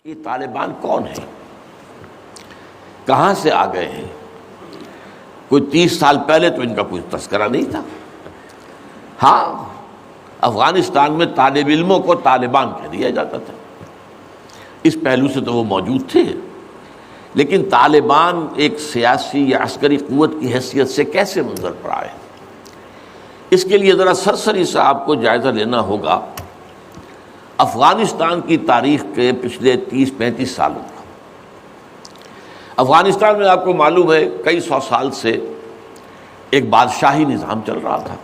یہ طالبان کون ہیں؟ کہاں سے آ گئے ہیں؟ کوئی 30 سال پہلے تو ان کا کوئی تذکرہ نہیں تھا۔ ہاں، افغانستان میں طالب علموں کو طالبان کہہ دیا جاتا تھا، اس پہلو سے تو وہ موجود تھے، لیکن طالبان ایک سیاسی یا عسکری قوت کی حیثیت سے کیسے منظر پر آئے؟ اس کے لیے ذرا سرسری سا آپ کو جائزہ لینا ہوگا افغانستان کی تاریخ کے پچھلے 30-35 سالوں کا۔ افغانستان میں آپ کو معلوم ہے کئی سو سال سے ایک بادشاہی نظام چل رہا تھا،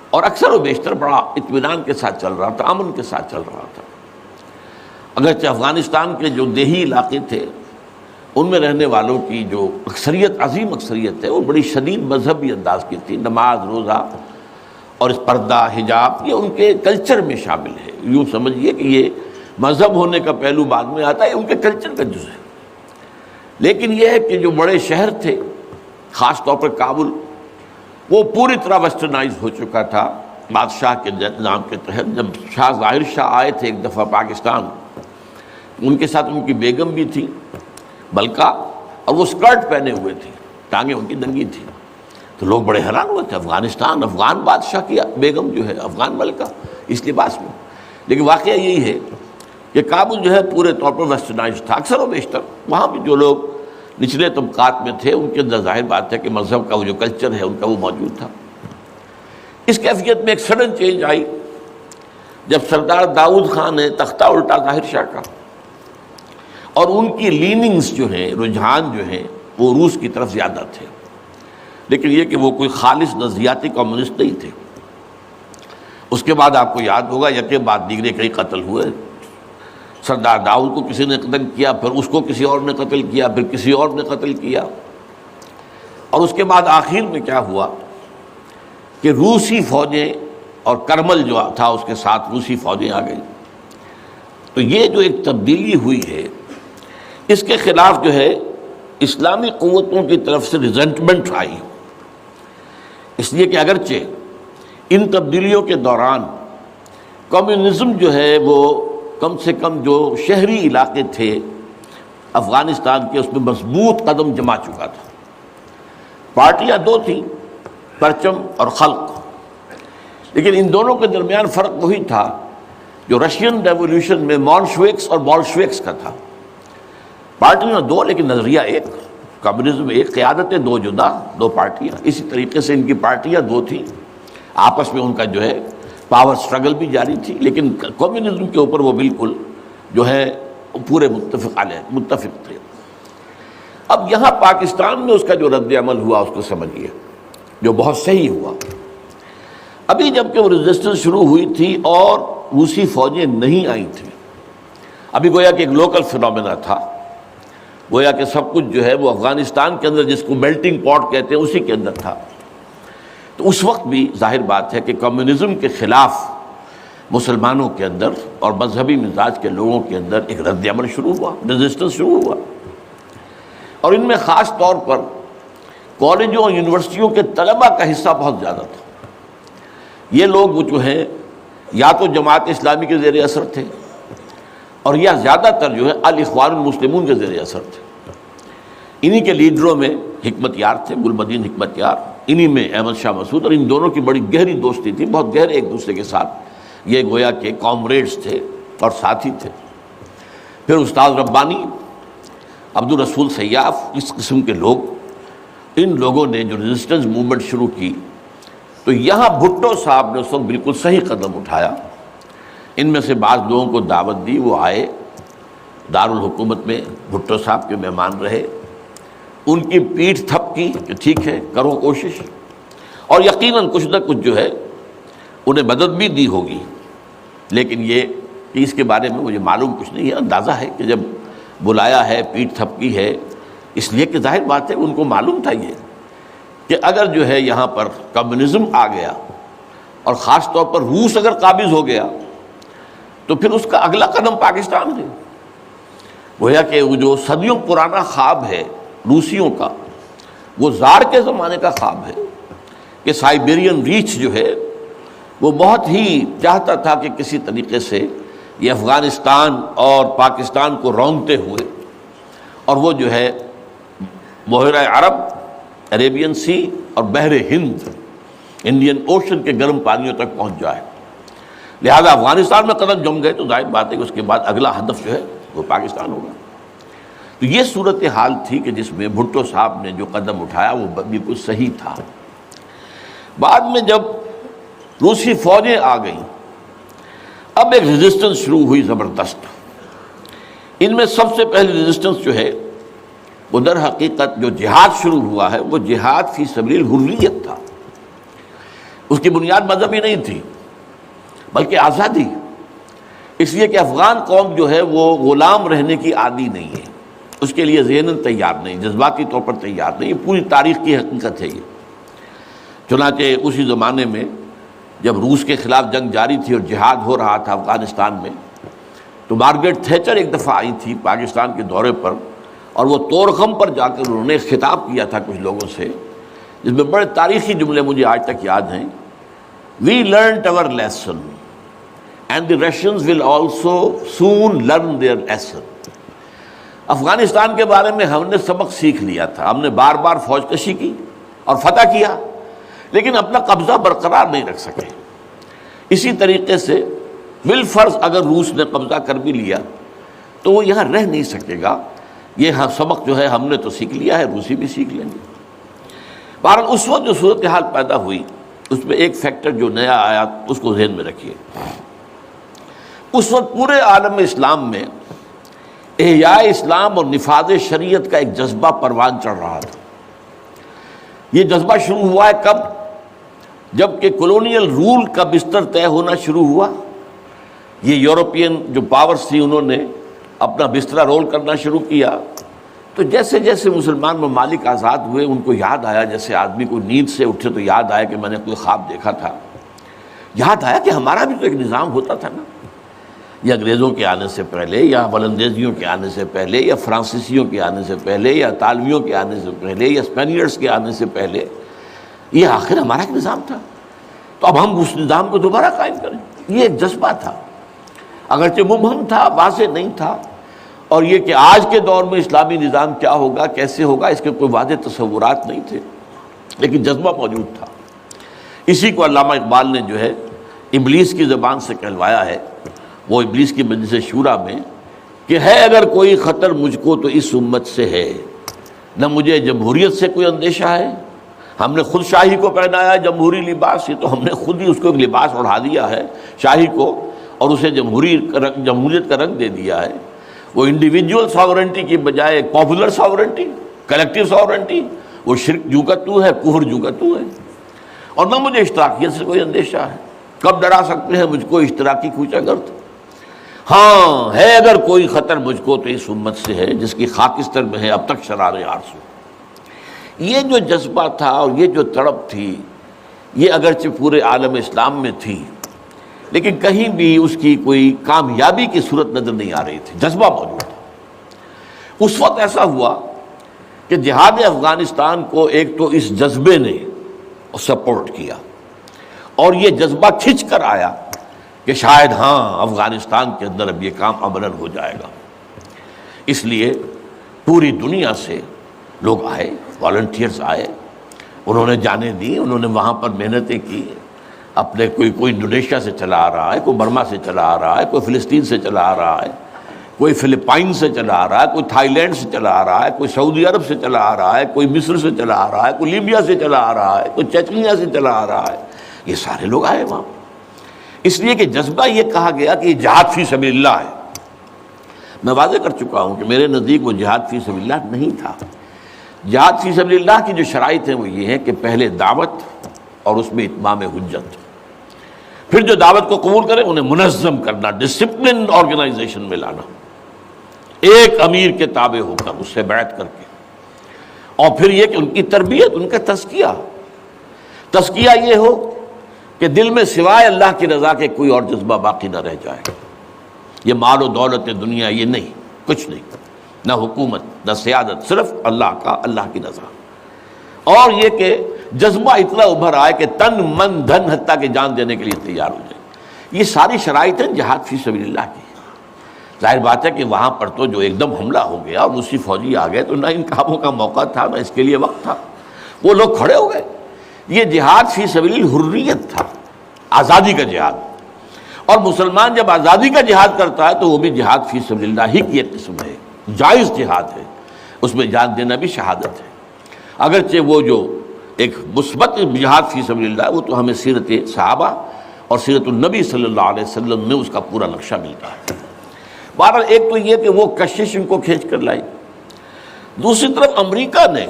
اور اکثر و بیشتر بڑا اطمینان کے ساتھ چل رہا تھا، امن کے ساتھ چل رہا تھا۔ اگرچہ افغانستان کے جو دیہی علاقے تھے ان میں رہنے والوں کی جو اکثریت، عظیم اکثریت ہے، وہ بڑی شدید مذہبی انداز کی تھی۔ نماز، روزہ اور اس پردہ، حجاب، یہ ان کے کلچر میں شامل ہے۔ یوں سمجھیے کہ یہ مذہب ہونے کا پہلو بعد میں آتا ہے، ان کے کلچر کا جز ہے۔ لیکن یہ ہے کہ جو بڑے شہر تھے، خاص طور پر کابل، وہ پوری طرح ویسٹرنائز ہو چکا تھا بادشاہ کے نظام کے تحت۔ جب شاہ ظاہر شاہ آئے تھے ایک دفعہ پاکستان، ان کے ساتھ ان کی بیگم بھی تھی ملکہ، اور وہ اسکرٹ پہنے ہوئے تھی، ٹانگیں ان کی ننگی تھی، تو لوگ بڑے حیران ہوئے تھے، افغانستان، افغان بادشاہ کی بیگم جو ہے، افغان ملکہ اس لباس میں۔ لیکن واقعہ یہی ہے کہ کابل جو ہے پورے طور پر ویسٹرنائز تھا، اکثر و بیشتر وہاں بھی جو لوگ نچلے طبقات میں تھے ان کے اندر ظاہر بات ہے کہ مذہب کا وہ جو کلچر ہے ان کا وہ موجود تھا۔ اس کیفیت میں ایک سڈن چینج آئی جب سردار داؤد خان نے تختہ الٹا ظاہر شاہ کا، اور ان کی لیننگز جو ہیں، رجحان جو ہیں، وہ روس کی طرف زیادہ تھے، لیکن یہ کہ وہ کوئی خالص نظریاتی کمیونسٹ نہیں تھے۔ اس کے بعد آپ کو یاد ہوگا یکے بعد دیگرے کئی قتل ہوئے۔ سردار داؤد کو کسی نے قتل کیا، پھر اس کو کسی اور نے قتل کیا، پھر کسی اور نے قتل کیا، اور اس کے بعد آخر میں کیا ہوا کہ روسی فوجیں اور کرمل جو تھا اس کے ساتھ روسی فوجیں آ گئی۔ تو یہ جو ایک تبدیلی ہوئی ہے، اس کے خلاف جو ہے اسلامی قوتوں کی طرف سے ریزنٹمنٹ آئی، اس لیے کہ اگرچہ ان تبدیلیوں کے دوران کمیونزم جو ہے وہ کم سے کم جو شہری علاقے تھے افغانستان کے، اس میں مضبوط قدم جما چکا تھا۔ پارٹیاں دو تھیں، پرچم اور خلق، لیکن ان دونوں کے درمیان فرق وہی تھا جو رشین ریولوشن میں مولشوکس اور بولشوکس کا تھا۔ پارٹیاں دو لیکن نظریہ ایک، کمیونزم ایک، قیادتیں دو جدا، دو پارٹیاں۔ اسی طریقے سے ان کی پارٹیاں دو تھیں، آپس میں ان کا جو ہے پاور سٹرگل بھی جاری تھی، لیکن کمیونزم کے اوپر وہ بالکل جو ہے پورے متفق تھے۔ اب یہاں پاکستان میں اس کا جو رد عمل ہوا اس کو سمجھیے، جو بہت صحیح ہوا۔ ابھی جب کہ وہ ریزسٹنس شروع ہوئی تھی اور روسی فوجیں نہیں آئی تھیں، ابھی گویا کہ ایک لوکل فینومینا تھا، گویا کہ سب کچھ جو ہے وہ افغانستان کے اندر، جس کو میلٹنگ پاٹ کہتے ہیں، اسی کے اندر تھا۔ تو اس وقت بھی ظاہر بات ہے کہ کمیونزم کے خلاف مسلمانوں کے اندر اور مذہبی مزاج کے لوگوں کے اندر ایک رد عمل شروع ہوا، ریزسٹنس شروع ہوا، اور ان میں خاص طور پر کالجوں اور یونیورسٹیوں کے طلباء کا حصہ بہت زیادہ تھا۔ یہ لوگ جو ہیں یا تو جماعت اسلامی کے زیر اثر تھے، اور یا زیادہ تر جو ہے الاخوان المسلمون کے زیر اثر تھے۔ انہی کے لیڈروں میں حکمت یار تھے، گلبدین حکمت یار، انہی میں احمد شاہ مسعود، اور ان دونوں کی بڑی گہری دوستی تھی، بہت گہرے ایک دوسرے کے ساتھ یہ گویا کہ کامریڈز تھے اور ساتھی تھے۔ پھر استاد ربانی، عبدالرسول سیاف، اس قسم کے لوگ، ان لوگوں نے جو ریزسٹنس موومنٹ شروع کی، تو یہاں بھٹو صاحب نے اس وقت بالکل صحیح قدم اٹھایا۔ ان میں سے بعض لوگوں کو دعوت دی، وہ آئے دارالحکومت میں، بھٹو صاحب کے مہمان رہے، ان کی پیٹھ تھپ کی کہ ٹھیک ہے کرو کوشش، اور یقیناً کچھ نہ کچھ جو ہے انہیں مدد بھی دی ہوگی، لیکن یہ کہ اس کے بارے میں مجھے معلوم کچھ نہیں ہے۔ اندازہ ہے کہ جب بلایا ہے، پیٹھ تھپکی ہے، اس لیے کہ ظاہر بات ہے ان کو معلوم تھا یہ کہ اگر جو ہے یہاں پر کمیونزم آ گیا اور خاص طور پر روس اگر قابض ہو گیا تو پھر اس کا اگلا قدم پاکستان ہے۔ گویا کہ وہ جو صدیوں پرانا خواب ہے روسیوں کا، وہ زار کے زمانے کا خواب ہے کہ سائبیرین ریچ جو ہے وہ بہت ہی چاہتا تھا کہ کسی طریقے سے یہ افغانستان اور پاکستان کو رونگتے ہوئے، اور وہ جو ہے بحیرہ عرب، عریبین سی اور بحر ہند، انڈین اوشن کے گرم پانیوں تک پہنچ جائے۔ لہذا افغانستان میں قدم جم گئے تو ظاہر بات ہے کہ اس کے بعد اگلا ہدف جو ہے وہ پاکستان ہوگا۔ تو یہ صورتحال تھی کہ جس میں بھٹو صاحب نے جو قدم اٹھایا وہ بالکل صحیح تھا۔ بعد میں جب روسی فوجیں آ گئیں، اب ایک ریزسٹنس شروع ہوئی زبردست۔ ان میں سب سے پہلی ریزسٹنس جو ہے وہ در حقیقت جو جہاد شروع ہوا ہے وہ جہاد فی سبیل الحریت تھا۔ اس کی بنیاد مذہبی نہیں تھی بلکہ آزادی، اس لیے کہ افغان قوم جو ہے وہ غلام رہنے کی عادی نہیں ہے، اس کے لیے ذہناً تیار نہیں، جذباتی طور پر تیار نہیں، یہ پوری تاریخ کی حقیقت ہے یہ۔ چنانچہ اسی زمانے میں جب روس کے خلاف جنگ جاری تھی اور جہاد ہو رہا تھا افغانستان میں، تو مارگریٹ تھیچر ایک دفعہ آئی تھی پاکستان کے دورے پر، اور وہ طورخم پر جا کر انہوں نے خطاب کیا تھا کچھ لوگوں سے، جس میں بڑے تاریخی جملے مجھے آج تک یاد ہیں۔ We learnt our lesson and the Russians will also soon learn their lesson۔ Afghanistan کے بارے میں ہم نے سبق سیکھ لیا تھا، ہم نے بار بار فوج کشی کی اور فتح کیا، لیکن اپنا قبضہ برقرار نہیں رکھ سکے۔ اسی طریقے سے بالفرض اگر روس نے قبضہ کر بھی لیا تو وہ یہاں رہ نہیں سکے گا۔ یہ سبق جو ہے ہم نے تو سیکھ لیا ہے، روسی بھی سیکھ لیں گے۔ بہرحال اس وقت جو صورتحال پیدا ہوئی اس میں ایک فیکٹر جو نیا آیا اس کو ذہن میں رکھیے۔ اس وقت پورے عالم اسلام میں احیاء اسلام اور نفاذ شریعت کا ایک جذبہ پروان چڑھ رہا تھا۔ یہ جذبہ شروع ہوا ہے کب؟ جب کہ کولونیل رول کا بستر طے ہونا شروع ہوا۔ یہ یورپین جو پاورز تھی انہوں نے اپنا بستر رول کرنا شروع کیا، تو جیسے جیسے مسلمان ممالک آزاد ہوئے ان کو یاد آیا، جیسے آدمی کو نیند سے اٹھے تو یاد آیا کہ میں نے کوئی خواب دیکھا تھا، یاد آیا کہ ہمارا بھی تو ایک نظام ہوتا تھا نا، یا انگریزوں کے آنے سے پہلے، یا ولندیزیوں کے آنے سے پہلے، یا فرانسیسیوں کے آنے سے پہلے، یا اطالویوں کے آنے سے پہلے، یا اسپینیئرز کے آنے سے پہلے، یہ آخر ہمارا ایک نظام تھا، تو اب ہم اس نظام کو دوبارہ قائم کریں۔ یہ ایک جذبہ تھا، اگرچہ مبہم تھا، واضح نہیں تھا، اور یہ کہ آج کے دور میں اسلامی نظام کیا ہوگا، کیسے ہوگا، اس کے کوئی واضح تصورات نہیں تھے، لیکن جذبہ موجود تھا۔ اسی کو علامہ اقبال نے جو ہے ابلیس کی زبان سے کہلوایا ہے، وہ ابلیس کی مجلس شورا میں، کہ ہے اگر کوئی خطر مجھ کو تو اس امت سے ہے، نہ مجھے جمہوریت سے کوئی اندیشہ ہے، ہم نے خود شاہی کو پہنایا جمہوری لباس، یہ تو ہم نے خود ہی اس کو ایک لباس اڑا دیا ہے شاہی کو، اور اسے جمہوریت کا رنگ دے دیا ہے۔ وہ انڈیویجول ساورنٹی کی بجائے ایک پاپولر ساورنٹی، کلیکٹیو ساورنٹی، وہ شرک جو کا تو ہے، کفر جو کا تو ہے، اور نہ مجھے اشتراکیت سے کوئی اندیشہ ہے۔ کب ڈرا سکتے ہیں مجھ کو اشتراکی کوچہ گرد؟ ہاں ہے اگر کوئی خطر مجھ کو تو اس امت سے ہے جس کی خاکستر میں ہے اب تک شرار آرزو۔ یہ جو جذبہ تھا اور یہ جو تڑپ تھی، یہ اگرچہ پورے عالم اسلام میں تھی، لیکن کہیں بھی اس کی کوئی کامیابی کی صورت نظر نہیں آ رہی تھی، جذبہ موجود تھا۔ اس وقت ایسا ہوا کہ جہاد افغانستان کو ایک تو اس جذبے نے سپورٹ کیا، اور یہ جذبہ کھنچ کر آیا کہ شاید ہاں افغانستان کے اندر اب یہ کام عملاً ہو جائے گا۔ اس لیے پوری دنیا سے لوگ آئے، والنٹیئرز آئے، انہوں نے جانیں دی، انہوں نے وہاں پر محنتیں کی، اپنے کوئی انڈونیشیا سے چلا آ رہا ہے، کوئی برما سے چلا آ رہا ہے، کوئی فلسطین سے چلا آ رہا ہے، کوئی فلپائن سے چلا آ رہا ہے، کوئی تھائی لینڈ سے چلا آ رہا ہے، کوئی سعودی عرب سے چلا آ رہا ہے، کوئی مصر سے چلا آ رہا ہے، کوئی لیبیا سے چلا آ رہا ہے، کوئی چچنیا سے چلا آ رہا ہے، یہ سارے لوگ آئے وہاں، اس لیے کہ جذبہ یہ کہا گیا کہ یہ جہاد فی سبیل اللہ ہے۔ میں واضح کر چکا ہوں کہ میرے نزدیک وہ جہاد فی سبیل اللہ نہیں تھا۔ جہاد فی سبیل اللہ کی جو شرائط ہیں وہ یہ ہے کہ پہلے دعوت اور اس میں اتمام حجت، پھر جو دعوت کو قبول کرے انہیں منظم کرنا، ڈسپلن آرگنائزیشن میں لانا، ایک امیر کے تابع ہو کر، اس سے بیعت کر کے، اور پھر یہ کہ ان کی تربیت، ان کا تزکیہ یہ ہو کہ دل میں سوائے اللہ کی رضا کے کوئی اور جذبہ باقی نہ رہ جائے۔ یہ مال و دولت دنیا یہ نہیں، کچھ نہیں، نہ حکومت نہ سیادت، صرف اللہ کی رضا، اور یہ کہ جذبہ اتنا ابھر آئے کہ تن من دھن حتیٰ کہ جان دینے کے لیے تیار ہو جائے۔ یہ ساری شرائط ہیں جہاد فی سبیل اللہ کی۔ ظاہر بات ہے کہ وہاں پر تو جو ایک دم حملہ ہو گیا اور روسی فوجی آ گئے تو نہ ان کاموں کا موقع تھا نہ اس کے لیے وقت تھا، وہ لوگ کھڑے ہو گئے۔ یہ جہاد فی سبیل الحریت تھا، آزادی کا جہاد، اور مسلمان جب آزادی کا جہاد کرتا ہے تو وہ بھی جہاد فی سبیل اللہ ہی کی ایک قسم ہے، جائز جہاد ہے، اس میں جان دینا بھی شہادت ہے۔ اگرچہ وہ جو ایک مثبت جہاد فی سبیل اللہ وہ تو ہمیں سیرت صحابہ اور سیرت النبی صلی اللہ علیہ وسلم میں اس کا پورا نقشہ ملتا ہے۔ بہرحال ایک تو یہ کہ وہ کشش ان کو کھینچ کر لائی، دوسری طرف امریکہ نے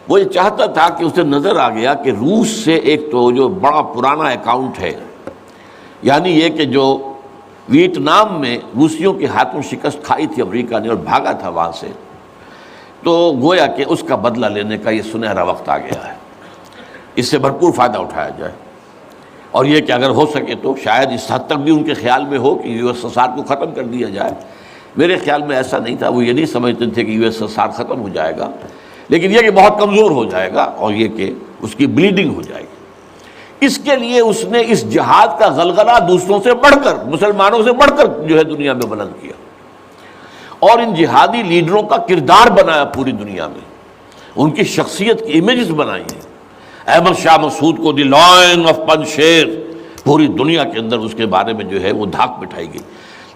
وہ یہ چاہتا تھا کہ اسے نظر آ گیا کہ روس سے ایک تو جو بڑا پرانا اکاؤنٹ ہے، یعنی یہ کہ جو ویتنام میں روسیوں کے ہاتھوں شکست کھائی تھی امریکہ نے اور بھاگا تھا وہاں سے، تو گویا کہ اس کا بدلہ لینے کا یہ سنہرا وقت آ گیا ہے، اس سے بھرپور فائدہ اٹھایا جائے، اور یہ کہ اگر ہو سکے تو شاید اس حد تک بھی ان کے خیال میں ہو کہ یو ایس ایس آر کو ختم کر دیا جائے۔ میرے خیال میں ایسا نہیں تھا، وہ یہ نہیں سمجھتے تھے کہ یو ایس ایس آر ختم ہو جائے گا، لیکن یہ کہ بہت کمزور ہو جائے گا اور یہ کہ اس کی بلیڈنگ ہو جائے گی۔ اس کے لیے اس نے اس جہاد کا غلغلہ دوسروں سے بڑھ کر، مسلمانوں سے بڑھ کر جو ہے دنیا میں بلند کیا، اور ان جہادی لیڈروں کا کردار بنایا پوری دنیا میں، ان کی شخصیت کی امیجز بنائی ہیں۔ احمد شاہ مسعود کو دی لائن آف پنشیر پوری دنیا کے اندر اس کے بارے میں جو ہے وہ دھاک بٹھائی گئی،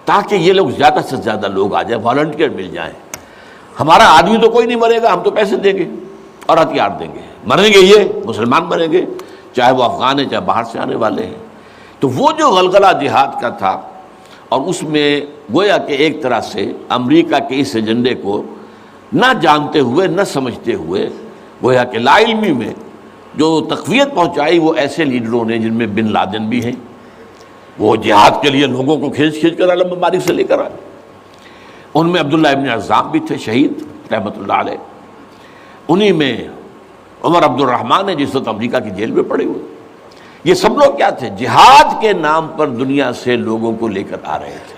تاکہ یہ لوگ زیادہ سے زیادہ لوگ آ جائیں، والنٹیئر مل جائیں۔ ہمارا آدمی تو کوئی نہیں مرے گا، ہم تو پیسے دیں گے اور ہتھیار دیں گے، مریں گے یہ مسلمان مریں گے، چاہے وہ افغان ہیں چاہے باہر سے آنے والے ہیں۔ تو وہ جو غلغلہ جہاد کا تھا، اور اس میں گویا کہ ایک طرح سے امریکہ کے اس ایجنڈے کو نہ جانتے ہوئے نہ سمجھتے ہوئے گویا کہ لا علمی میں جو تقویت پہنچائی وہ ایسے لیڈروں نے جن میں بن لادن بھی ہیں، وہ جہاد کے لیے لوگوں کو کھینچ کر علم مبارک سے لے کر آئے، ان میں عبداللہ ابن عزام بھی تھے شہید رحمۃ اللہ علیہ، انہی میں عمر عبد الرحمن ہے جس وقت امریکہ کی جیل میں پڑے ہوئے۔ یہ سب لوگ کیا تھے؟ جہاد کے نام پر دنیا سے لوگوں کو لے کر آ رہے تھے،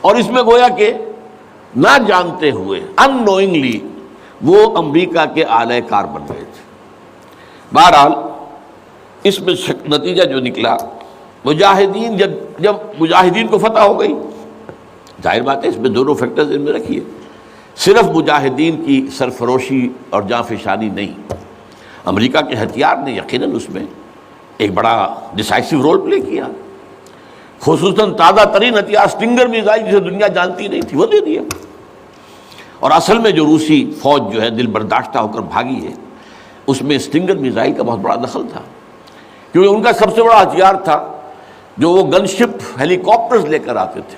اور اس میں گویا کہ نہ جانتے ہوئے ان نوئنگلی وہ امریکہ کے اعلی کار بن رہے تھے۔ بہرحال اس میں نتیجہ جو نکلا، مجاہدین جب مجاہدین کو فتح ہو گئی، ظاہر بات ہے اس میں دونوں فیکٹرز ان میں رکھیے، صرف مجاہدین کی سرفروشی اور جاں فشانی نہیں، امریکہ کے ہتھیار نے یقیناً اس میں ایک بڑا ڈیسائسو رول پلے کیا، خصوصاً تازہ ترین ہتھیار اسٹنگر میزائل جسے دنیا جانتی نہیں تھی وہ دے دیا، اور اصل میں جو روسی فوج جو ہے دل برداشتہ ہو کر بھاگی ہے اس میں اسٹنگر میزائل کا بہت بڑا دخل تھا، کیونکہ ان کا سب سے بڑا ہتھیار تھا جو وہ گن شپ ہیلی کاپٹرز لے کر آتے تھے،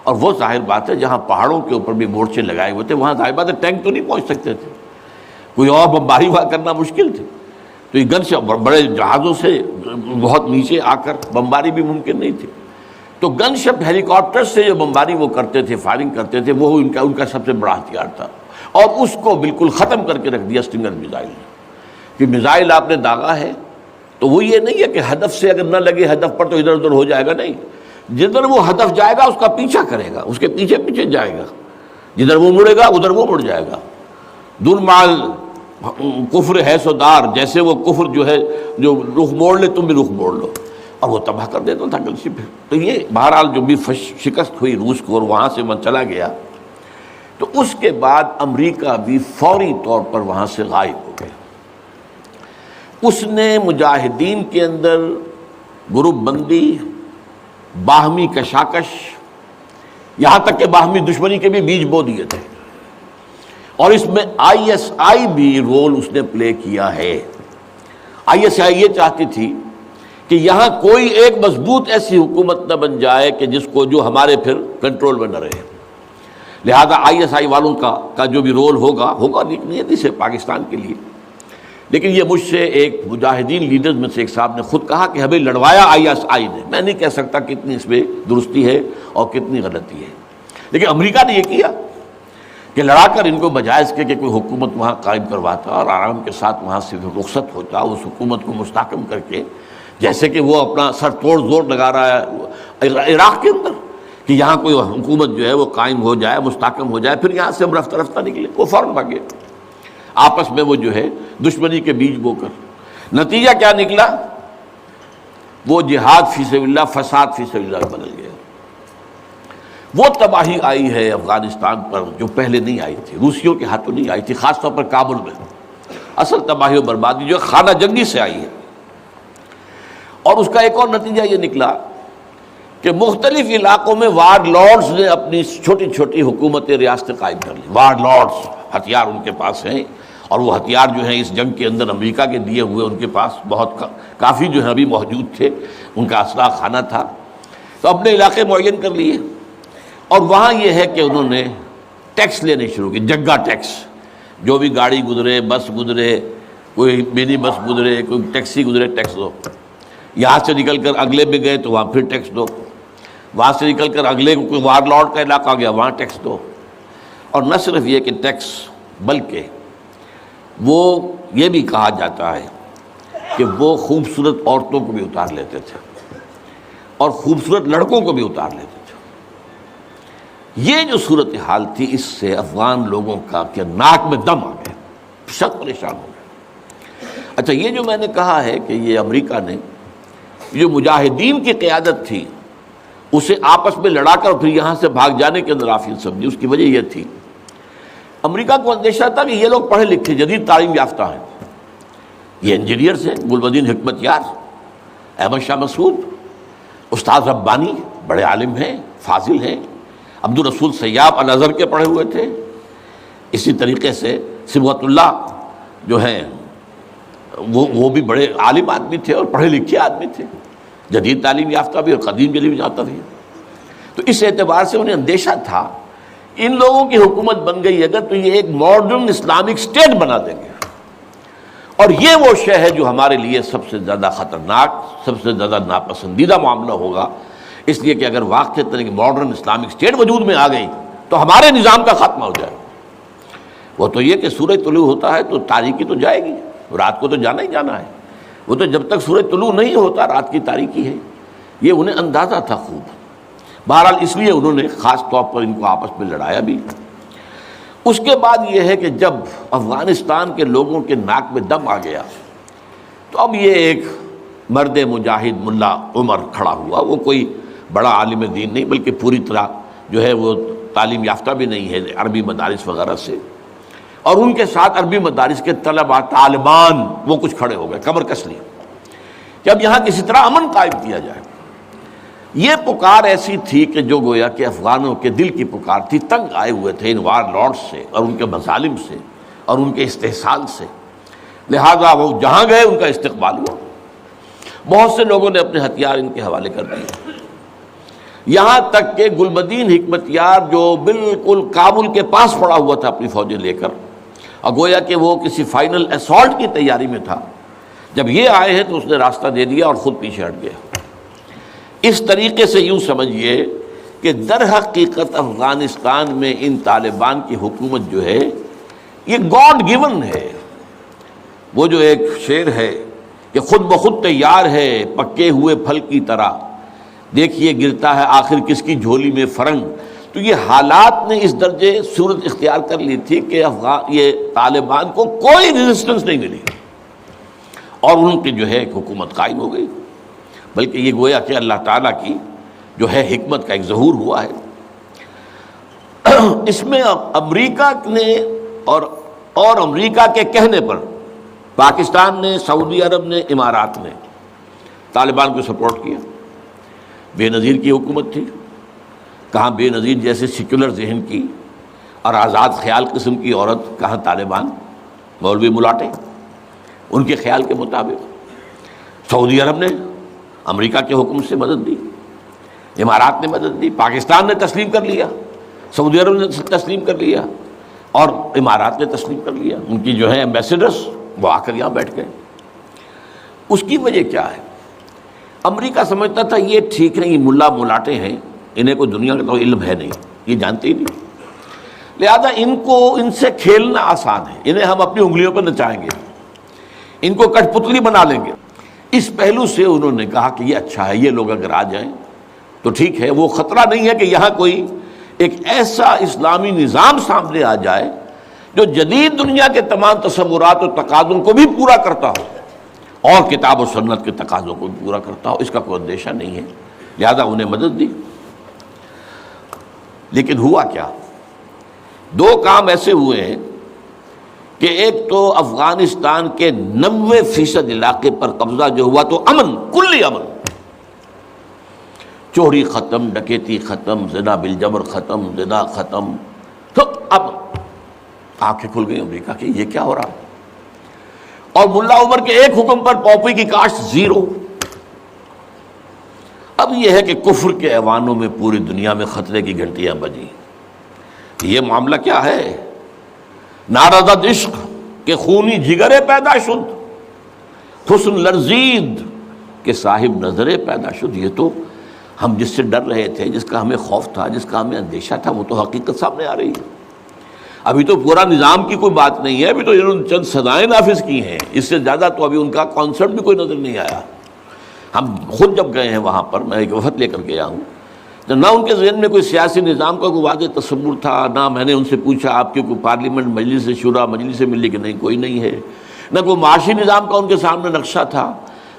اور وہ ظاہر بات ہے جہاں پہاڑوں کے اوپر بھی مورچے لگائے ہوئے تھے وہاں ظاہر بات ہے ٹینک تو نہیں پہنچ سکتے تھے، کوئی اور بمباری وہاں کرنا مشکل تھی، تو یہ گن شپ بڑے جہازوں سے بہت نیچے آ کر بمباری بھی ممکن نہیں تھی، تو گن شپ ہیلی کاپٹر سے جو بمباری وہ کرتے تھے، فائرنگ کرتے تھے، وہ ان کا سب سے بڑا ہتھیار تھا، اور اس کو بالکل ختم کر کے رکھ دیا اسٹنگر میزائل نے، کہ میزائل آپ نے داغا ہے تو وہ یہ نہیں ہے کہ ہدف سے اگر نہ لگے ہدف پر تو ادھر ادھر ہو جائے گا، نہیں، جدھر وہ ہدف جائے گا اس کا پیچھا کرے گا، اس کے پیچھے پیچھے جائے گا، جدھر وہ مڑے گا ادھر وہ مڑ جائے گا۔ دون مال کفر ہے سودار، جیسے وہ کفر جو ہے جو رخ موڑ لے تم بھی رخ موڑ لو، اور وہ تباہ کر دیتا تھا گن شپ۔ تو یہ بہرحال جو بھی شکست ہوئی روس کو اور وہاں سے من چلا گیا، تو اس کے بعد امریکہ بھی فوری طور پر وہاں سے غائب ہو گیا۔ اس نے مجاہدین کے اندر گروپ بندی، باہمی کشاکش، یہاں تک کہ باہمی دشمنی کے بھی بیج بو دیے تھے، اور اس میں آئی ایس آئی بھی رول اس نے پلے کیا ہے۔ آئی ایس آئی یہ چاہتی تھی کہ یہاں کوئی ایک مضبوط ایسی حکومت نہ بن جائے کہ جس کو جو ہمارے پھر کنٹرول میں نہ رہے، لہذا آئی ایس آئی والوں کا جو بھی رول ہوگا نیتی سے پاکستان کے لیے۔ لیکن یہ مجھ سے ایک مجاہدین لیڈرز میں سے ایک صاحب نے خود کہا کہ ہمیں لڑوایا آئی ایس آئی نے، میں نہیں کہہ سکتا کتنی اس میں درستی ہے اور کتنی غلطی ہے، لیکن امریکہ نے یہ کیا کہ لڑا کر ان کو بجائے اس کے کہ کوئی حکومت وہاں قائم کرواتا اور آرام کے ساتھ وہاں سے رخصت ہوتا، اس حکومت کو مستحکم کر کے، جیسے کہ وہ اپنا سر توڑ زور لگا رہا ہے عراق کے اندر کہ یہاں کوئی حکومت جو ہے وہ قائم ہو جائے، مستحکم ہو جائے، پھر یہاں سے ہم رفتہ رفتہ نکلے، وہ فوراً بھاگے آپس میں وہ جو ہے دشمنی کے بیج بو کر۔ نتیجہ کیا نکلا؟ وہ جہاد فی سبیل اللہ فساد فی سبیل اللہ بدل گیا۔ وہ تباہی آئی ہے افغانستان پر جو پہلے نہیں آئی تھی، روسیوں کے ہاتھوں نہیں آئی تھی، خاص طور پر کابل میں اصل تباہی و بربادی جو خانہ جنگی سے آئی ہے۔ اور اس کا ایک اور نتیجہ یہ نکلا کہ مختلف علاقوں میں وارڈ لارڈز نے اپنی چھوٹی چھوٹی حکومتیں ریاستیں قائم کر لی۔ وارڈ لارڈز، ہتھیار ان کے پاس ہیں، اور وہ ہتھیار جو ہیں اس جنگ کے اندر امریکہ کے دیے ہوئے ان کے پاس بہت کافی جو ہے ابھی موجود تھے، ان کا اسلحہ خانہ تھا، تو اپنے علاقے معین کر لیے۔ اور وہاں یہ ہے کہ انہوں نے ٹیکس لینے شروع کی، جگہ ٹیکس، جو بھی گاڑی گزرے، بس گزرے، کوئی منی بس گزرے، کوئی ٹیکسی گزرے، ٹیکس دو۔ یہاں سے نکل کر اگلے میں گئے تو وہاں پھر ٹیکس دو، وہاں سے نکل کر اگلے کوئی وارڈ لارڈ کا علاقہ گیا وہاں ٹیکس دو۔ اور نہ صرف یہ کہ ٹیکس، بلکہ وہ یہ بھی کہا جاتا ہے کہ وہ خوبصورت عورتوں کو بھی اتار لیتے تھے اور خوبصورت لڑکوں کو بھی اتار لیتے تھے۔ یہ جو صورتحال تھی، اس سے افغان لوگوں کا کہ ناک میں دم آ گیا، سخت پریشان ہو گئے۔ اچھا، یہ جو میں نے کہا ہے کہ یہ امریکہ نے جو مجاہدین کی قیادت تھی اسے آپس میں لڑا کر پھر یہاں سے بھاگ جانے کے اندر آفیل سمجھی، اس کی وجہ یہ تھی امریکہ کو اندیشہ تھا کہ یہ لوگ پڑھے لکھے جدید تعلیم یافتہ ہیں، یہ انجینئرز ہیں، گلبدین حکمت یار، احمد شاہ مسعود، استاد ربانی بڑے عالم ہیں، فاضل ہیں، عبد الرسول سیاب الازہر کے پڑھے ہوئے تھے، اسی طریقے سے صبغت اللہ جو ہیں وہ بھی بڑے عالم آدمی تھے اور پڑھے لکھے آدمی تھے، جدید تعلیم یافتہ بھی اور قدیم جدید یافتہ بھی۔ تو اس اعتبار سے انہیں اندیشہ تھا ان لوگوں کی حکومت بن گئی اگر تو یہ ایک ماڈرن اسلامک اسٹیٹ بنا دیں گے، اور یہ وہ شے ہے جو ہمارے لیے سب سے زیادہ خطرناک، سب سے زیادہ ناپسندیدہ معاملہ ہوگا، اس لیے کہ اگر واقعتاً ایک ماڈرن اسلامک اسٹیٹ وجود میں آ گئی تو ہمارے نظام کا خاتمہ ہو جائے۔ وہ تو یہ کہ سورج طلوع ہوتا ہے تو تاریکی تو جائے گی، رات کو تو جانا ہی جانا ہے، وہ تو جب تک سورج طلوع نہیں ہوتا رات کی تاریکی ہے، یہ انہیں اندازہ تھا خوب۔ بہرحال اس لیے انہوں نے خاص طور پر ان کو آپس میں لڑایا بھی۔ اس کے بعد یہ ہے کہ جب افغانستان کے لوگوں کے ناک میں دم آ گیا تو اب یہ ایک مرد مجاہد ملا عمر کھڑا ہوا، وہ کوئی بڑا عالم دین نہیں بلکہ پوری طرح جو ہے وہ تعلیم یافتہ بھی نہیں ہے، عربی مدارس وغیرہ سے، اور ان کے ساتھ عربی مدارس کے طلباء طالبان وہ کچھ کھڑے ہو گئے، کمر کس لیے کہ اب یہاں کسی طرح امن قائم کیا جائے۔ یہ پکار ایسی تھی کہ جو گویا کہ افغانوں کے دل کی پکار تھی، تنگ آئے ہوئے تھے ان وار لارڈ سے اور ان کے مظالم سے اور ان کے استحصال سے، لہذا وہ جہاں گئے ان کا استقبال ہوا۔ بہت سے لوگوں نے اپنے ہتھیار ان کے حوالے کر دیے، یہاں تک کہ گلبدین حکمت یار جو بالکل کابل کے پاس پڑا ہوا تھا اپنی فوجیں لے کر، اور گویا کہ وہ کسی فائنل اسالٹ کی تیاری میں تھا، جب یہ آئے ہیں تو اس نے راستہ دے دیا اور خود پیچھے ہٹ گیا۔ اس طریقے سے یوں سمجھیے کہ در حقیقت افغانستان میں ان طالبان کی حکومت جو ہے یہ گاڈ گیون ہے۔ وہ جو ایک شعر ہے کہ خود بخود تیار ہے پکے ہوئے پھل کی طرح، دیکھیے گرتا ہے آخر کس کی جھولی میں فرنگ۔ تو یہ حالات نے اس درجے صورت اختیار کر لی تھی کہ یہ طالبان کو کوئی ریزسٹنس نہیں ملی اور ان کی جو ہے ایک حکومت قائم ہو گئی، بلکہ یہ گویا کہ اللہ تعالیٰ کی جو ہے حکمت کا ایک ظہور ہوا ہے۔ اس میں امریکہ نے اور امریکہ کے کہنے پر پاکستان نے، سعودی عرب نے، امارات نے طالبان کو سپورٹ کیا۔ بے نظیر کی حکومت تھی، کہاں بے نظیر جیسے سیکولر ذہن کی اور آزاد خیال قسم کی عورت، کہاں طالبان مولوی ملاٹے ان کے خیال کے مطابق۔ سعودی عرب نے امریکہ کے حکم سے مدد دی، امارات نے مدد دی، پاکستان نے تسلیم کر لیا، سعودی عرب نے تسلیم کر لیا اور امارات نے تسلیم کر لیا۔ ان کی جو ہے ایمبیسڈرز وہ آ کر یہاں بیٹھ گئے۔ اس کی وجہ کیا ہے؟ امریکہ سمجھتا تھا یہ ٹھیک نہیں، ملا ملاٹے ہیں، انہیں کوئی دنیا کا تو علم ہے نہیں، یہ جانتے ہی نہیں، لہذا ان سے کھیلنا آسان ہے، انہیں ہم اپنی انگلیوں پر نچائیں گے، ان کو کٹ پتلی بنا لیں گے۔ اس پہلو سے انہوں نے کہا کہ یہ اچھا ہے، یہ لوگ اگر آ جائیں تو ٹھیک ہے، وہ خطرہ نہیں ہے کہ یہاں کوئی ایک ایسا اسلامی نظام سامنے آ جائے جو جدید دنیا کے تمام تصورات و تقاضوں کو بھی پورا کرتا ہو اور کتاب و سنت کے تقاضوں کو بھی پورا کرتا ہو، اس کا کوئی اندیشہ نہیں ہے، لہذا انہیں مدد دی۔ لیکن ہوا کیا؟ دو کام ایسے ہوئے ہیں کہ ایک تو افغانستان کے 90% علاقے پر قبضہ جو ہوا تو امن، کلی امن، چوری ختم، ڈکیتی ختم، زنا بالجبر ختم، زنا ختم، تو اب آنکھیں کھل گئی امریکہ کی یہ کیا ہو رہا ہے؟ اور ملا عمر کے ایک حکم پر پاپی کی کاشت زیرو۔ اب یہ ہے کہ کفر کے ایوانوں میں پوری دنیا میں خطرے کی گھنٹیاں بجیں۔ یہ معاملہ کیا ہے؟ نارضت عشق کہ خونی جگرے پیدا شد، حسن لرزید کہ صاحب نظرے پیدا شد۔ یہ تو ہم جس سے ڈر رہے تھے، جس کا ہمیں خوف تھا، جس کا ہمیں اندیشہ تھا، وہ تو حقیقت سامنے آ رہی ہے۔ ابھی تو پورا نظام کی کوئی بات نہیں ہے، ابھی تو انہوں نے چند سزائیں نافذ کی ہیں، اس سے زیادہ تو ابھی ان کا کانسیپٹ بھی کوئی نظر نہیں آیا۔ ہم خود جب گئے ہیں وہاں پر، میں ایک وفد لے کر گیا ہوں، تو نہ ان کے ذہن میں کوئی سیاسی نظام کا کوئی واضح تصور تھا، نہ میں نے ان سے پوچھا آپ کی کوئی پارلیمنٹ، مجلس شورا، مجلس ملی کہ نہیں کوئی نہیں ہے، نہ کوئی معاشی نظام کا ان کے سامنے نقشہ تھا۔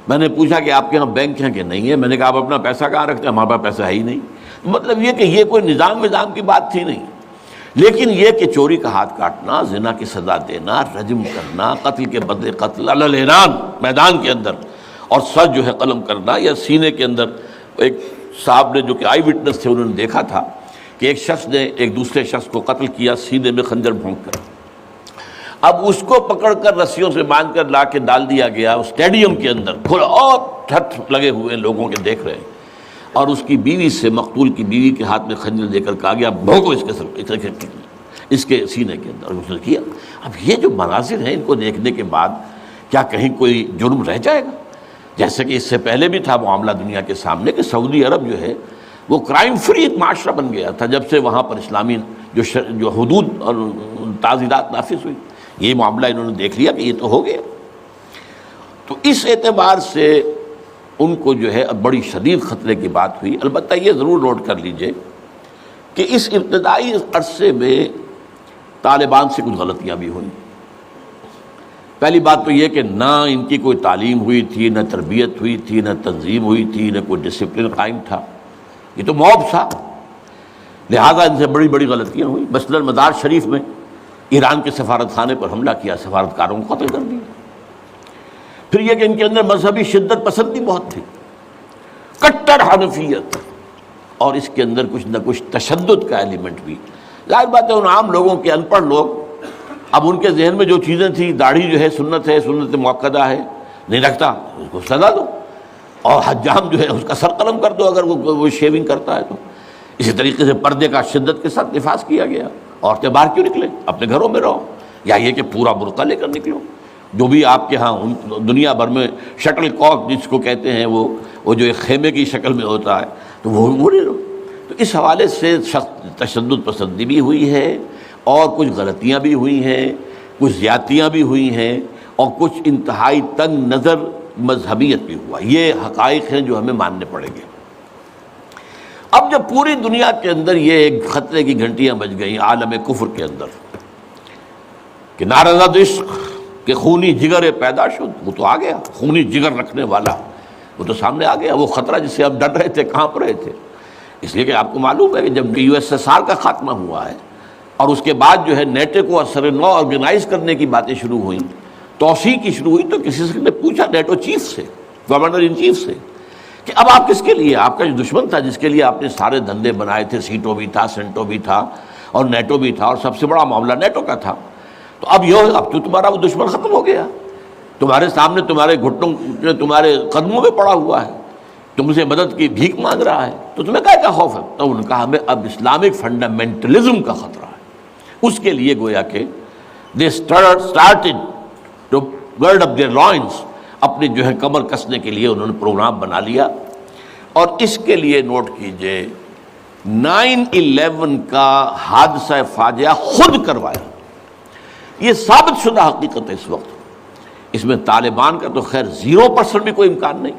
میں نے پوچھا کہ آپ کے یہاں بینک ہیں کہ نہیں ہے، میں نے کہا آپ اپنا پیسہ کہاں رکھتے ہیں؟ ہمارے پاس پیسہ ہے ہی نہیں۔ مطلب یہ کہ یہ کوئی نظام کی بات تھی نہیں، لیکن یہ کہ چوری کا ہاتھ کاٹنا، زنا کی سزا دینا، رجم کرنا، قتل کے بدلے قتل علی الاعلان میدان کے اندر، اور سر جو ہے قلم کرنا یا سینے کے اندر۔ ایک صاحب نے جو کہ آئی وٹنس تھے، انہوں نے دیکھا تھا کہ ایک شخص نے ایک دوسرے شخص کو قتل کیا سینے میں خنجر بھونک کر۔ اب اس کو پکڑ کر رسیوں سے باندھ کر لا کے ڈال دیا گیا اسٹیڈیم کے اندر، کھلا اور ہتھ لگے ہوئے لوگوں کے دیکھ رہے ہیں، اور اس کی بیوی سے، مقتول کی بیوی کے ہاتھ میں خنجر دے کر کہا گیا بھونکو اس کے سر، اس کے سینے کے اندر، اور اس نے کیا۔ اب یہ جو مناظر ہیں، ان کو دیکھنے کے بعد کیا کہیں کوئی جرم رہ جائے گا؟ جیسے کہ اس سے پہلے بھی تھا معاملہ دنیا کے سامنے کہ سعودی عرب جو ہے وہ کرائم فری ایک معاشرہ بن گیا تھا جب سے وہاں پر اسلامی جو حدود اور تعزیرات نافذ ہوئی۔ یہ معاملہ انہوں نے دیکھ لیا کہ یہ تو ہو گیا، تو اس اعتبار سے ان کو جو ہے اب بڑی شدید خطرے کی بات ہوئی۔ البتہ یہ ضرور نوٹ کر لیجئے کہ اس ابتدائی عرصے میں طالبان سے کچھ غلطیاں بھی ہوئیں۔ پہلی بات تو یہ کہ نہ ان کی کوئی تعلیم ہوئی تھی، نہ تربیت ہوئی تھی، نہ تنظیم ہوئی تھی، نہ کوئی ڈسپلن قائم تھا، یہ تو موب تھا، لہذا ان سے بڑی بڑی غلطیاں ہوئیں۔ مثلا مزار شریف میں ایران کے سفارت خانے پر حملہ کیا، سفارتکاروں کو قتل کر دیا۔ پھر یہ کہ ان کے اندر مذہبی شدت پسندی بہت تھی، کٹر حنفیت، اور اس کے اندر کچھ نہ کچھ تشدد کا ایلیمنٹ بھی۔ ظاہر بات ہے ان عام لوگوں کے، ان پڑھ لوگ، اب ان کے ذہن میں جو چیزیں تھیں، داڑھی جو ہے سنت موقدہ ہے، نہیں رکھتا اس کو سزا دو، اور حجام جو ہے اس کا سر قلم کر دو اگر وہ شیونگ کرتا ہے تو۔ اسی طریقے سے پردے کا شدت کے ساتھ نفاذ کیا گیا، عورتیں باہر کیوں نکلیں، اپنے گھروں میں رہو، یا یہ کہ پورا برقع لے کر نکلو۔ جو بھی آپ کے ہاں دنیا بھر میں شٹل کاک جس کو کہتے ہیں، وہ جو ایک خیمے کی شکل میں ہوتا ہے، تو وہ نہیں رہو۔ تو اس حوالے سے تشدد پسندی بھی ہوئی ہے، اور کچھ غلطیاں بھی ہوئی ہیں، کچھ زیادتیاں بھی ہوئی ہیں، اور کچھ انتہائی تنگ نظر مذہبیت بھی ہوا۔ یہ حقائق ہیں جو ہمیں ماننے پڑیں گے۔ اب جب پوری دنیا کے اندر یہ ایک خطرے کی گھنٹیاں بج گئیں عالم کفر کے اندر کہ نارضت عشق کہ خونی جگر پیدا شد، وہ تو آ گیا، خونی جگر رکھنے والا وہ تو سامنے آ گیا، وہ خطرہ جس سے ہم ڈر رہے تھے، کہاں پر رہے تھے۔ اس لیے کہ آپ کو معلوم ہے کہ جب USSR کا خاتمہ ہوا ہے اور اس کے بعد جو ہے نیٹو کو اثر نو آرگنائز کرنے کی باتیں شروع ہوئیں، توسیع کی شروع ہوئی، تو کسی سے نے پوچھا نیٹو چیف سے، گورنر ان چیف سے، کہ اب آپ کس کے لیے، آپ کا جو دشمن تھا جس کے لیے آپ نے سارے دھندے بنائے تھے، سیٹو بھی تھا، سینٹو بھی تھا، اور نیٹو بھی تھا، اور سب سے بڑا معاملہ نیٹو کا تھا، تو اب تو تمہارا وہ دشمن ختم ہو گیا، تمہارے سامنے، تمہارے گھٹنوں، تمہارے قدموں میں پڑا ہوا ہے، تم سے مدد کی بھیک مانگ رہا ہے، تو تمہیں کیا خوف ہے؟ تو انہوں نے کہا ہمیں اب اسلامک فنڈامنٹلزم کا خطرہ ہے۔ اس کے لیے گویا کہ they started to gird up their loins، اپنے جو ہے کمر کسنے کے لیے انہوں نے پروگرام بنا لیا۔ اور اس کے لیے نوٹ کیجئے 9/11 کا حادثہ فاجعہ خود کروایا، یہ ثابت شدہ حقیقت ہے اس وقت۔ اس میں طالبان کا تو خیر 0% بھی کوئی امکان نہیں،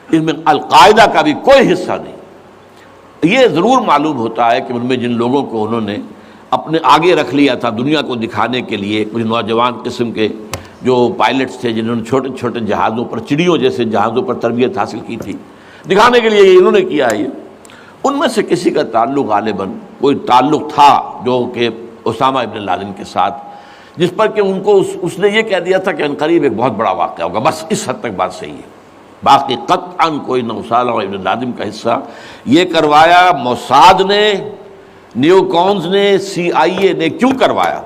اس میں القاعدہ کا بھی کوئی حصہ نہیں۔ یہ ضرور معلوم ہوتا ہے کہ ان میں جن لوگوں کو انہوں نے اپنے آگے رکھ لیا تھا دنیا کو دکھانے کے لیے، کچھ نوجوان قسم کے جو پائلٹس تھے جنہوں نے چھوٹے چھوٹے جہازوں پر، چڑیوں جیسے جہازوں پر تربیت حاصل کی تھی، دکھانے کے لیے انہوں نے کیا ہے یہ، ان میں سے کسی کا تعلق غالباً کوئی تعلق تھا جو کہ اسامہ ابن لادن کے ساتھ، جس پر کہ ان کو اس نے یہ کہہ دیا تھا کہ عنقریب ایک بہت بڑا واقعہ ہوگا، بس اس حد تک بات صحیح ہے، باقی قطعاً کوئی نہ اسامہ ابن لادن کا حصہ۔ یہ کروایا موساد نے، نیو کونز نے، CIA نے۔ کیوں کروایا؟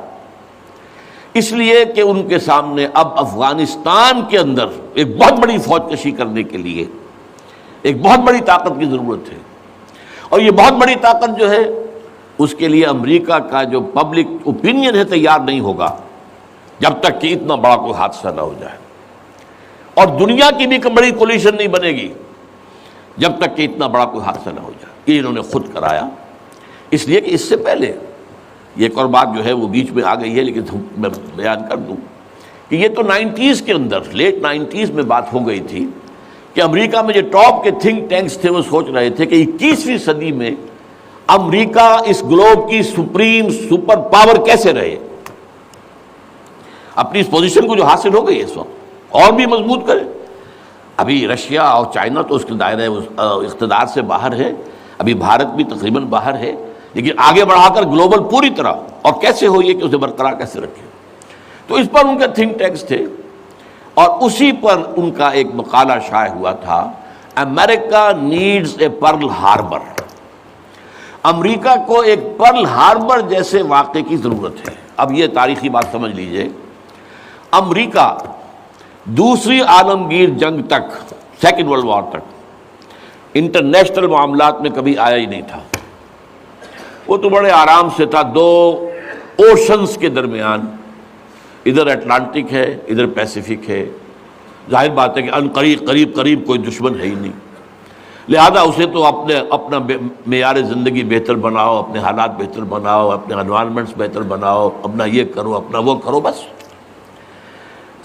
اس لیے کہ ان کے سامنے اب افغانستان کے اندر ایک بہت بڑی فوج کشی کرنے کے لیے ایک بہت بڑی طاقت کی ضرورت ہے، اور یہ بہت بڑی طاقت جو ہے اس کے لیے امریکہ کا جو پبلک اوپینین ہے تیار نہیں ہوگا جب تک کہ اتنا بڑا کوئی حادثہ نہ ہو جائے، اور دنیا کی بھی بڑی کولیشن نہیں بنے گی جب تک کہ اتنا بڑا کوئی حادثہ نہ ہو جائے۔ یہ انہوں نے خود کرایا، اس لیے کہ اس سے پہلے یہ ایک اور بات جو ہے وہ بیچ میں آ گئی ہے لیکن میں بیان کر دوں کہ یہ تو 90s کے اندر، لیٹ 90s میں بات ہو گئی تھی کہ امریکہ میں جو ٹاپ کے تھنک ٹینکس تھے وہ سوچ رہے تھے کہ 21ویں صدی میں امریکہ اس گلوب کی سپریم سپر پاور کیسے رہے، اپنی اس پوزیشن کو جو حاصل ہو گئی ہے اس وقت اور بھی مضبوط کرے۔ ابھی رشیا اور چائنا تو اس کے دائرے اقتدار سے باہر ہے، ابھی بھارت بھی تقریباً باہر ہے، لیکن آگے بڑھا کر گلوبل پوری طرح، اور کیسے ہو یہ کہ اسے برقرار کیسے رکھے۔ تو اس پر ان کے تھنک ٹینکس تھے، اور اسی پر ان کا ایک مقالہ شائع ہوا تھا، امریکہ نیڈز اے پرل ہاربر۔ امریکہ کو ایک پرل ہاربر جیسے واقعے کی ضرورت ہے۔ اب یہ تاریخی بات سمجھ لیجئے، امریکہ دوسری عالمگیر جنگ تک، سیکنڈ ورلڈ وار تک انٹرنیشنل معاملات میں کبھی آیا ہی نہیں تھا۔ وہ تو بڑے آرام سے تھا، دو اوشنز کے درمیان، ادھر اٹلانٹک ہے ادھر پیسیفک ہے، ظاہر بات ہے کہ ان قریب کوئی دشمن ہے ہی نہیں، لہذا اسے تو اپنا معیار زندگی بہتر بناؤ، اپنے حالات بہتر بناؤ، اپنے انوائرمنٹس بہتر بناؤ، اپنا یہ کرو اپنا وہ کرو، بس۔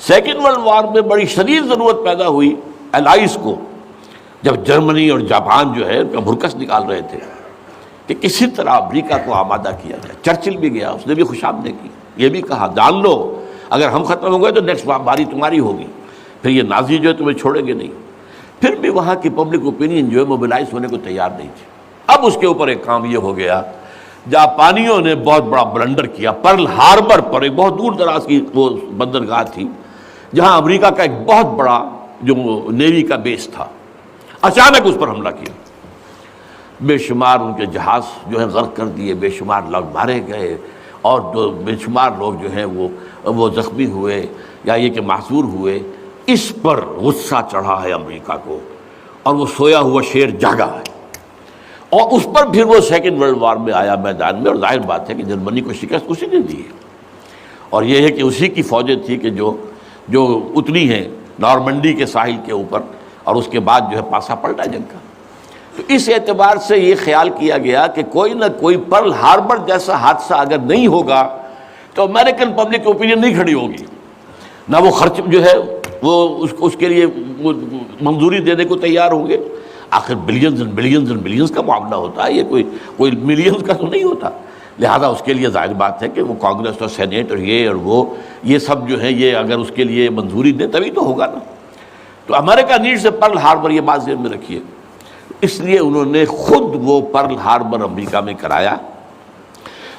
سیکنڈ ورلڈ وار میں بڑی شدید ضرورت پیدا ہوئی الائز کو، جب جرمنی اور جاپان جو ہے ان کا بھرکس نکال رہے تھے کہ کسی طرح امریکہ کو آمادہ کیا جائے۔ چرچل بھی گیا، اس نے بھی خوش آمدید کی، یہ بھی کہا جان لو اگر ہم ختم ہو گئے تو نیکسٹ باری تمہاری ہوگی، پھر یہ نازی جو ہے تمہیں چھوڑیں گے نہیں۔ پھر بھی وہاں کی پبلک اوپینین جو ہے موبلائز ہونے کو تیار نہیں تھی۔ اب اس کے اوپر ایک کام یہ ہو گیا، جاپانیوں نے بہت بڑا بلنڈر کیا، پرل ہاربر پر، ایک بہت دور دراز کی وہ بندرگاہ تھی جہاں امریکہ کا ایک بہت بڑا جو نیوی کا بیس تھا، اچانک اس پر حملہ کیا، بے شمار ان کے جہاز جو ہے غرق کر دیے، بے شمار لوگ مارے گئے، اور بے شمار لوگ جو ہیں وہ زخمی ہوئے یا یہ کہ معذور ہوئے۔ اس پر غصہ چڑھا ہے امریکہ کو، اور وہ سویا ہوا شیر جاگا ہے، اور اس پر پھر وہ سیکنڈ ورلڈ وار میں آیا میدان میں، اور ظاہر بات ہے کہ جرمنی کو شکست اسی نے دی ہے، اور یہ ہے کہ اسی کی فوجیں تھی کہ جو اتنی ہیں نارمنڈی کے ساحل کے اوپر، اور اس کے بعد جو ہے پاسا پلٹا جنگ کا۔ تو اس اعتبار سے یہ خیال کیا گیا کہ کوئی نہ کوئی پرل ہاربر جیسا حادثہ اگر نہیں ہوگا تو امریکن پبلک اوپینین نہیں کھڑی ہوگی، نہ وہ خرچ جو ہے وہ اس کے لیے وہ منظوری دینے کو تیار ہوں گے۔ آخر billions and billions and billions کا معاملہ ہوتا ہے، یہ کوئی ملینز کا تو نہیں ہوتا، لہذا اس کے لیے ظاہر بات ہے کہ وہ کانگریس اور سینیٹ اور یہ سب جو ہے یہ اگر اس کے لیے منظوری دیں تبھی تو ہوگا نا۔ تو امریکہ نیڈ سے پرل ہاربر، یہ بات ذہن میں رکھیے، اس لیے انہوں نے خود وہ پرل ہاربر امریکہ میں کرایا،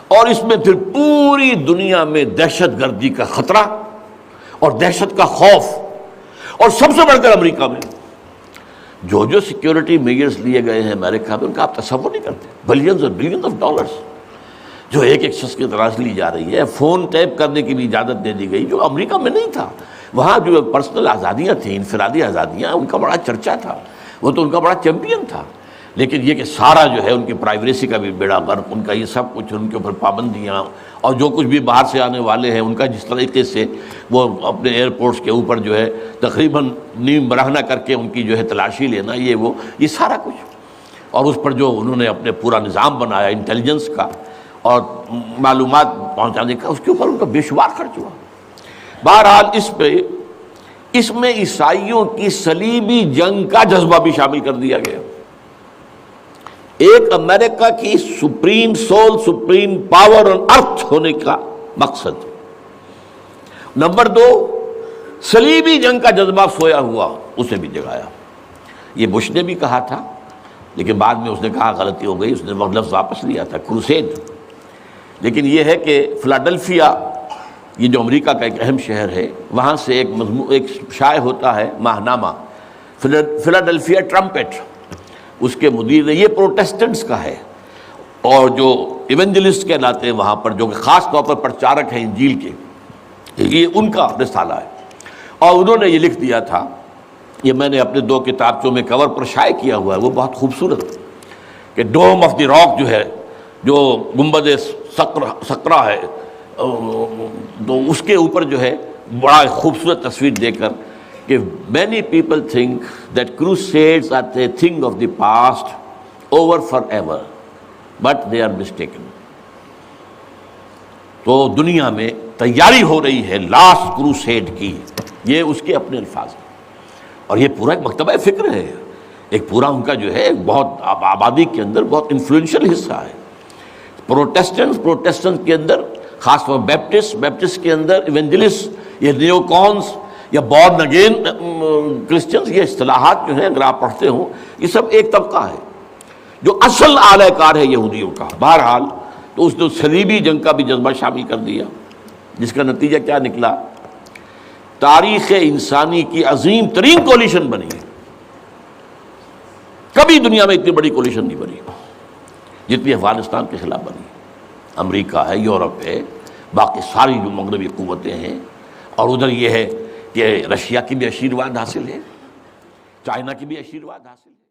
اور اس میں پھر پوری دنیا میں دہشت گردی کا خطرہ اور دہشت کا خوف، اور سب سے بڑھ کر امریکہ میں جو سیکیورٹی میجرز لیے گئے ہیں امریکہ میں، ان کا آپ تصور نہیں کرتے، بلینز اور بلینز آف ڈالرز جو ایک شخص کی طرح سے لی جا رہی ہے، فون ٹیپ کرنے کی بھی اجازت دے دی گئی جو امریکہ میں نہیں تھا۔ وہاں جو پرسنل آزادیاں تھیں، انفرادی آزادیاں، ان کا بڑا چرچا تھا، وہ تو ان کا بڑا چیمپئن تھا، لیکن یہ کہ سارا جو ہے ان کی پرائیویسی کا بھی بیڑا غرق، ان کا یہ سب کچھ، ان کے اوپر پابندیاں، اور جو کچھ بھی باہر سے آنے والے ہیں ان کا جس طریقے سے وہ اپنے ایئرپورٹس کے اوپر جو ہے تقریباً نیم برہنہ کر کے ان کی جو ہے تلاشی لینا، یہ سارا کچھ، اور اس پر جو انہوں نے اپنے پورا نظام بنایا انٹیلیجنس کا اور معلومات پہنچانے کا، اس کے اوپر ان کا بے شمار خرچ ہوا۔ بہرحال اس میں عیسائیوں کی صلیبی جنگ کا جذبہ بھی شامل کر دیا گیا۔ ایک امریکہ کی supreme soul, supreme power on earth ہونے کا مقصد۔ نمبر 2، صلیبی جنگ کا جذبہ سویا ہوا، اسے بھی جگایا۔ یہ بش نے بھی کہا تھا، لیکن بعد میں اس نے کہا غلطی ہو گئی، اس نے وہ لفظ واپس لیا تھا، کروسیڈ۔ لیکن یہ ہے کہ فلاڈلفیا، یہ جو امریکہ کا ایک اہم شہر ہے، وہاں سے ایک شائع ہوتا ہے ماہنامہ فلاڈلفیا ٹرمپٹ، اس کے مدیر نے، یہ پروٹیسٹنٹس کا ہے، اور جو ایونجلسٹ کہلاتے ہیں وہاں پر، جو کہ خاص طور پر پرچارک ہیں انجیل کے، یہ ان کا رسالہ ہے۔ اور انہوں نے یہ لکھ دیا تھا، یہ میں نے اپنے 2 کتابچوں میں کور پر شائع کیا ہوا ہے، وہ بہت خوبصورت، کہ ڈوم آف دی راک جو ہے، جو گنبد سقرا ہے، تو اس کے اوپر جو ہے بڑا خوبصورت تصویر دے کر کہ many people think that crusades are a thing of the past, over forever, but they are mistaken۔ تو دنیا میں تیاری ہو رہی ہے لاسٹ کروسیڈ کی، یہ اس کے اپنے الفاظ ہیں، اور یہ پورا ایک مکتبہ فکر ہے، ایک پورا ان کا جو ہے بہت آبادی کے اندر بہت انفلوئنشل حصہ ہے۔ پروٹیسٹنٹ کے اندر خاص طور بیپٹسٹ کے اندر ایونجلسٹ، یہ نیو کونس یا بورن اگین کرسچنز، یہ اصطلاحات جو ہیں اگر آپ پڑھتے ہوں، یہ سب ایک طبقہ ہے جو اصل اعلی کار ہے یہودیوں کا۔ بہرحال تو اس نے صلیبی جنگ کا بھی جذبہ شامل کر دیا، جس کا نتیجہ کیا نکلا؟ تاریخ انسانی کی عظیم ترین کولیشن بنی ہے۔ کبھی دنیا میں اتنی بڑی کولیشن نہیں بنی جتنی افغانستان کے خلاف بنی۔ امریکہ ہے، یورپ ہے، باقی ساری جو مغربی قوتیں ہیں، اور ادھر یہ ہے کہ رشیا کی بھی آشیرواد حاصل ہے، چائنا کی بھی آشیرواد حاصل ہے۔